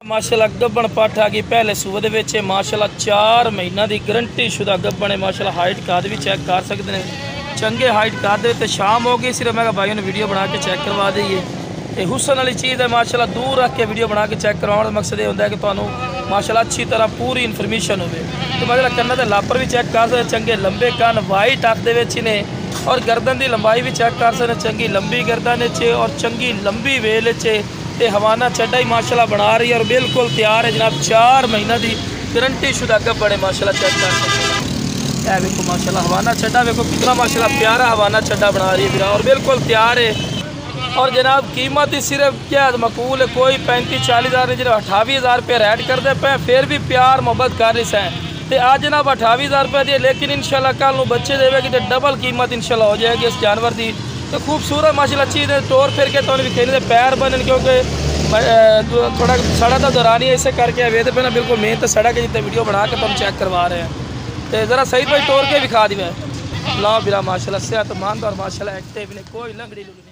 माशाल्लाह गब्बन पट्ठ आ गई पहले सूबे दे माशाल्लाह 4 महीना की गारंटी शुदा गब्बन है। माशाल्लाह हाइट काद भी चेक कर सकते हैं, चंगे हाइट काद। तो शाम हो गई सिर्फ मैं भाई ने वीडियो बना के चेक करवा दी है। ये हुसन वाली चीज़ है माशाल्लाह, दूर रख के वीडियो बना के चेक करवाने का मकसद ये होता है कि तुहानू माशाल्लाह अच्छी तरह पूरी इन्फॉर्मेशन हो। तो मतलब कन्ना के लापर भी चेक कर सकते, चंगे लंबे कन वाइट अख दे ने, और गर्दन की लंबाई भी चेक कर सकते, चंगी लंबी गर्दन चे और चंगी लंबी वेल चे। ते हवाना चड्डा ही माशाल्लाह बना रही है और बिल्कुल तैयार है जनाब। 4 महीना की गारंटी शुदा गब्बन है माशाल्लाह, चेक कर सकते हैं। देखो माशाल्लाह हवाना चड्डा देखो कितना माशाल्लाह प्यारा हवाना चड्डा बना रही है और बिल्कुल तैयार है। और जनाब कीमत ही सिर्फ क्या मकबूल है, कोई 35-40 हज़ार नहीं, जनाब 28,000 रुपये रेट करते पे, फिर भी प्यार मोहब्बत कर रही हैं। तो आज जनाब 28,000 रुपये दिए, लेकिन इंशाल्लाह कल को बच्चे देवेगी तो डबल कीमत इंशाल्लाह हो जाएगी इस जानवर की। तो खूबसूरत माशाल्लाह चीज़ है, तोड़ फिर के तो खेलने पैर बनन, क्योंकि थोड़ा सड़क का दौरान ही ऐसे करके अवेद पे ना बिल्कुल मेहनत सड़क है, जितने वीडियो बना के तुम चेक करवा रहे हैं। तो ज़रा सही भाई तोड़ के दिखा दी ला बिरा माशाल्लाह सेहतमंद और माशाल्लाह एक्टिव, कोई लंगड़ी लुगड़ी